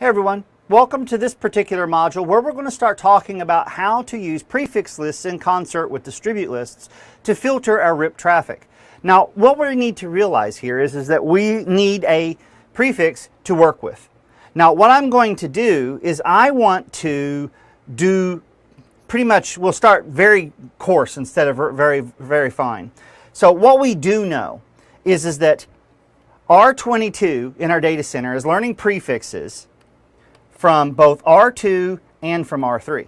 Hey everyone, welcome to this particular module where we're going to start talking about how to use prefix lists in concert with distribute lists to filter our RIP traffic. Now, what we need to realize here is that we need a prefix to work with. Now, what I'm going to do is I want to do pretty much, we'll start very coarse instead of very fine. So what we do know is that R22 in our data center is learning prefixes from both R2 and from R3.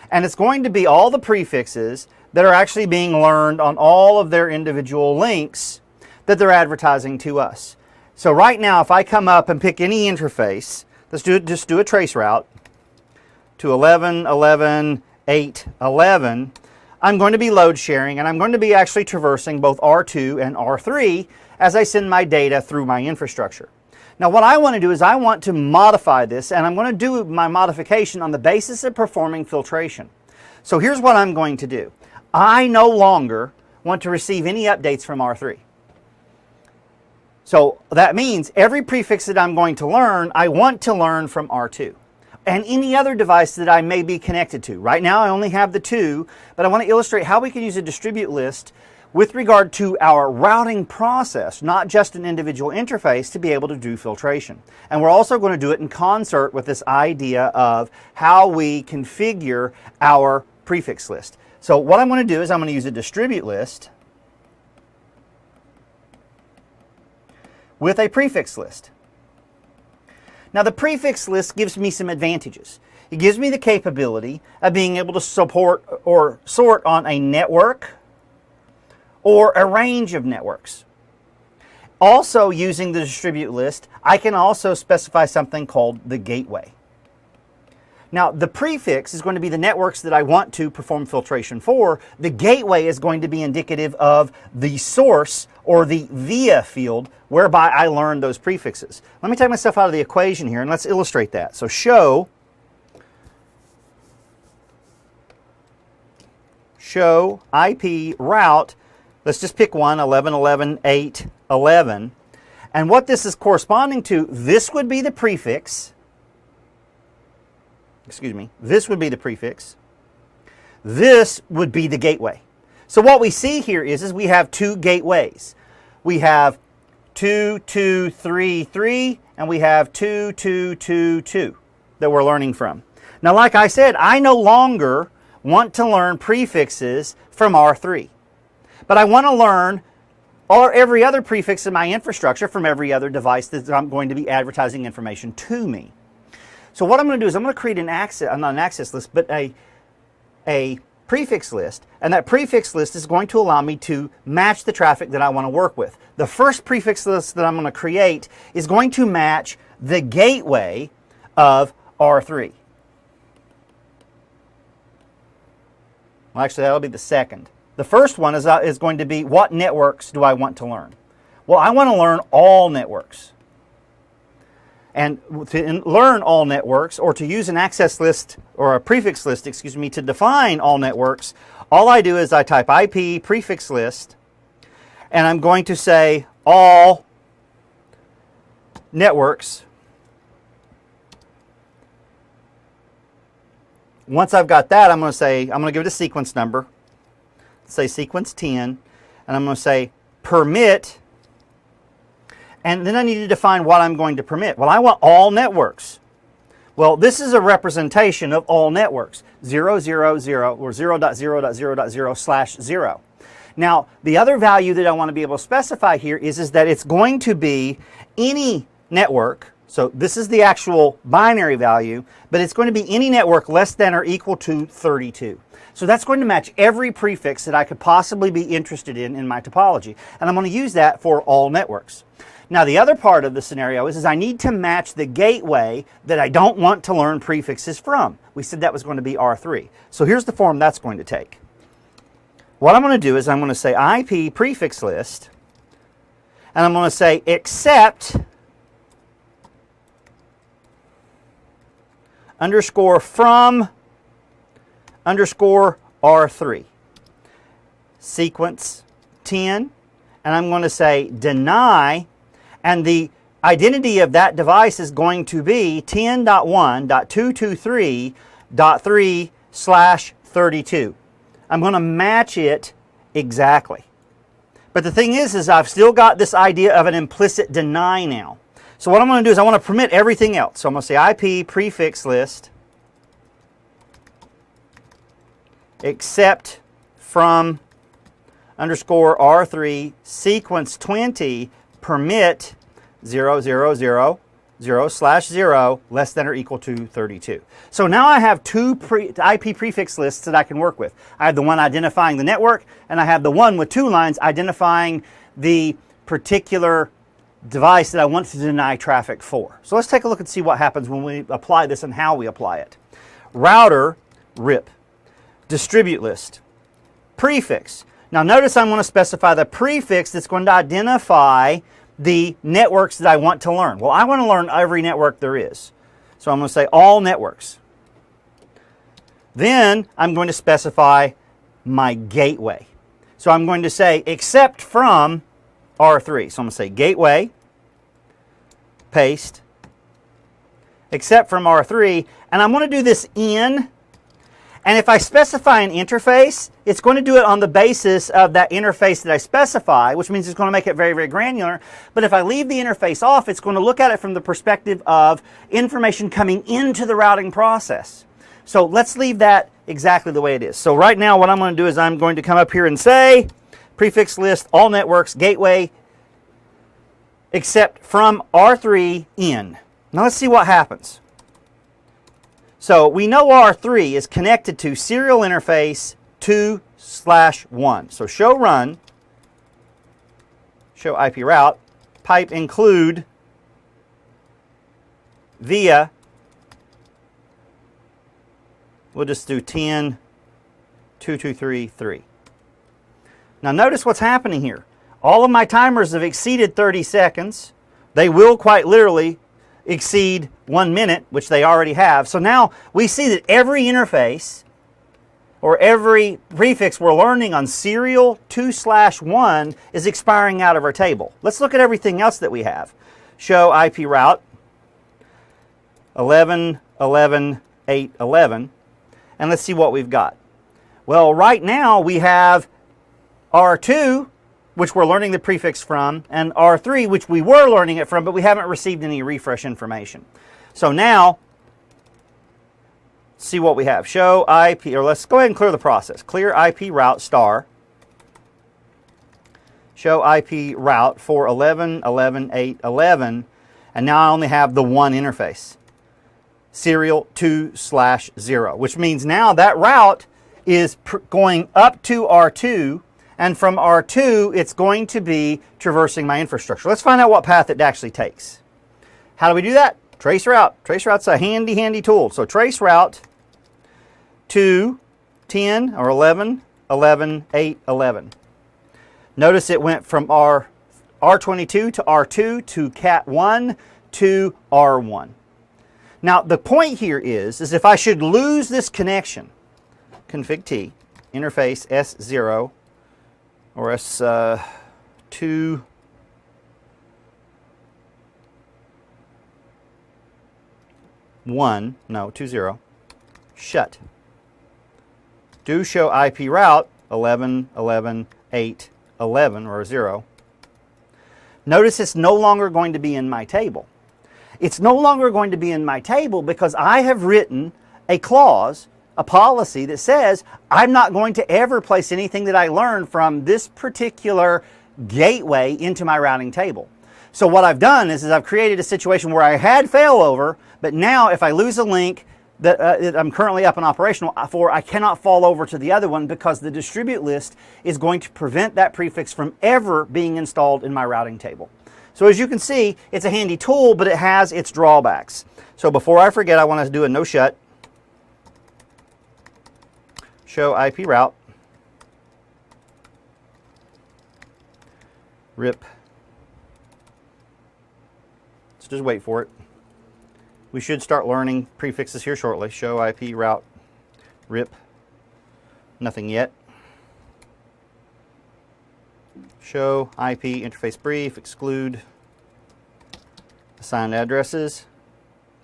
And it's going to be all the prefixes that are actually being learned on all of their individual links that they're advertising to us. So right now, if I come up and pick any interface, just do a trace route to 11, 11, 8, 11, I'm going to be load sharing and I'm going to be actually traversing both R2 and R3 as I send my data through my infrastructure. Now what I want to do is I want to modify this, and I'm going to do my modification on the basis of performing filtration. So here's what I'm going to do. I no longer want to receive any updates from R3. So that means every prefix that I'm going to learn, I want to learn from R2. And any other device that I may be connected to. Right now I only have the two, but I want to illustrate how we can use a distribute list with regard to our routing process, not just an individual interface, to be able to do filtration. And we're also going to do it in concert with this idea of how we configure our prefix list. So what I'm going to do is I'm going to use a distribute list with a prefix list. Now the prefix list gives me some advantages. It gives me the capability of being able to support or sort on a network or a range of networks. Also, using the distribute list, I can also specify something called the gateway. Now, the prefix is going to be the networks that I want to perform filtration for. The gateway is going to be indicative of the source or the via field whereby I learned those prefixes. Let me take myself out of the equation here and let's illustrate that. So show IP route. Let's just pick one, 11, 11, 8, 11. And what this is corresponding to, this would be the prefix. Excuse me, this would be the prefix. This would be the gateway. So what we see here is we have two gateways. We have 2, 2, 3, 3, and we have 2, 2, 2, 2 that we're learning from. Now, like I said, I no longer want to learn prefixes from R3. But I want to learn every other prefix in my infrastructure from every other device that I'm going to be advertising information to me. So what I'm going to do is I'm going to create not an access list, but a prefix list. And that prefix list is going to allow me to match the traffic that I want to work with. The first prefix list that I'm going to create is going to match the gateway of R3. Well, actually, that'll be the second. The first one is going to be, what networks do I want to learn? Well, I want to learn all networks. And to learn all networks, or to use an access list, or a prefix list, excuse me, to define all networks, all I do is I type IP prefix list, and I'm going to say all networks. Once I've got that, I'm going to give it a sequence number. Say sequence 10, and I'm going to say permit, and then I need to define what I'm going to permit. Well, I want all networks. Well, this is a representation of all networks, 0, 0, 0, or 0.0.0.0/0. Now, the other value that I want to be able to specify here is that it's going to be any network. So this is the actual binary value, but it's going to be any network less than or equal to 32. So that's going to match every prefix that I could possibly be interested in my topology. And I'm going to use that for all networks. Now the other part of the scenario is I need to match the gateway that I don't want to learn prefixes from. We said that was going to be R3. So here's the form that's going to take. What I'm going to do is I'm going to say IP prefix list, and I'm going to say except underscore from underscore R3. Sequence 10, and I'm going to say deny, and the identity of that device is going to be 10.1.223.3/32. I'm going to match it exactly. But the thing is I've still got this idea of an implicit deny now. So what I'm going to do is I want to permit everything else. So I'm going to say IP prefix list except from underscore R3 sequence 20 permit 0/0 less than or equal to 32. So now I have two IP prefix lists that I can work with. I have the one identifying the network, and I have the one with 2 lines identifying the particular device that I want to deny traffic for. So let's take a look and see what happens when we apply this and how we apply it. Router RIP, distribute list, prefix. Now notice I'm going to specify the prefix that's going to identify the networks that I want to learn. Well, I want to learn every network there is. So I'm going to say all networks. Then I'm going to specify my gateway. So I'm going to say except from R3. So I'm going to say gateway, paste, except from R3. And I'm going to do this in. And if I specify an interface, it's going to do it on the basis of that interface that I specify, which means it's going to make it very, very granular. But if I leave the interface off, it's going to look at it from the perspective of information coming into the routing process. So let's leave that exactly the way it is. So right now what I'm going to do is I'm going to come up here and say prefix list, all networks, gateway, except from R3 in. Now let's see what happens. So we know R3 is connected to serial interface 2/1. So show run, show IP route, pipe include via, we'll just do 10.223.3. Now notice what's happening here. All of my timers have exceeded 30 seconds. They will quite literally exceed 1 minute, which they already have. So now we see that every interface or every prefix we're learning on serial 2/1 is expiring out of our table. Let's look at everything else that we have. Show IP route 11.11.8.11, and let's see what we've got. Well, right now we have R2, which we're learning the prefix from, and R3, which we were learning it from, but we haven't received any refresh information. So now, see what we have. Show IP, or let's go ahead and clear the process. Clear IP route star. Show IP route for 11.11.8.11, and now I only have the one interface. Serial 2/0, which means now that route is going up to R2, and from R2, it's going to be traversing my infrastructure. Let's find out what path it actually takes. How do we do that? Trace route. Trace route's a handy, handy tool. So trace route to 10 or 11.11.8.11. Notice it went from R22 to R2 to cat1 to R1. Now, the point here is if I should lose this connection, config T, interface S0, or S2, no, 20, shut. Do show IP route 11.11.8.11 or 0. Notice it's no longer going to be in my table. It's no longer going to be in my table because I have written a clause, a policy that says I'm not going to ever place anything that I learned from this particular gateway into my routing table. So what I've done is I've created a situation where I had failover, but now if I lose a link that I'm currently up and operational for, I cannot fall over to the other one because the distribute list is going to prevent that prefix from ever being installed in my routing table. So as you can see, it's a handy tool, but it has its drawbacks. So before I forget, I want to do a no shut. Show IP route, RIP. Let's just wait for it. We should start learning prefixes here shortly. Show IP route, RIP, nothing yet. Show IP interface brief, exclude Assigned addresses,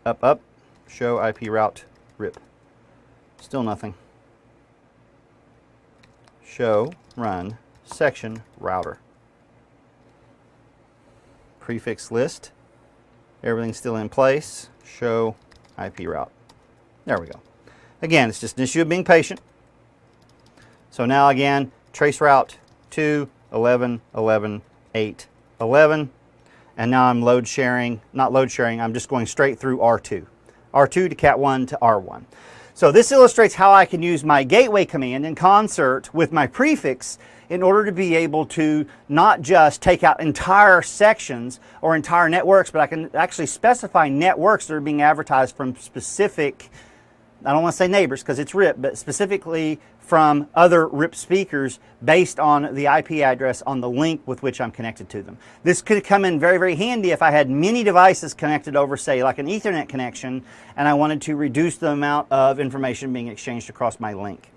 up, show IP route RIP. Still nothing. Show run section router. Prefix list, everything's still in place. Show IP route. There we go. Again, it's just an issue of being patient. So now again, trace route 2, 11, 11, 8, 11. And now I'm not load sharing, I'm just going straight through R2. R2 to Cat1 to R1. So this illustrates how I can use my gateway command in concert with my prefix in order to be able to not just take out entire sections or entire networks, but I can actually specify networks that are being advertised from specific, I don't want to say neighbors because it's RIP, but specifically from other RIP speakers based on the IP address on the link with which I'm connected to them. This could come in very, very handy if I had many devices connected over, say, like an Ethernet connection, and I wanted to reduce the amount of information being exchanged across my link.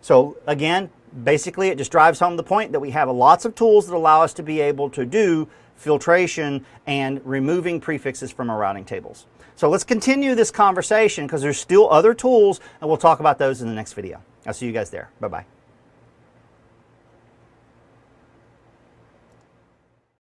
So again, basically it just drives home the point that we have lots of tools that allow us to be able to do filtration and removing prefixes from our routing tables. So let's continue this conversation because there's still other tools, and we'll talk about those in the next video. I'll see you guys there. Bye-bye.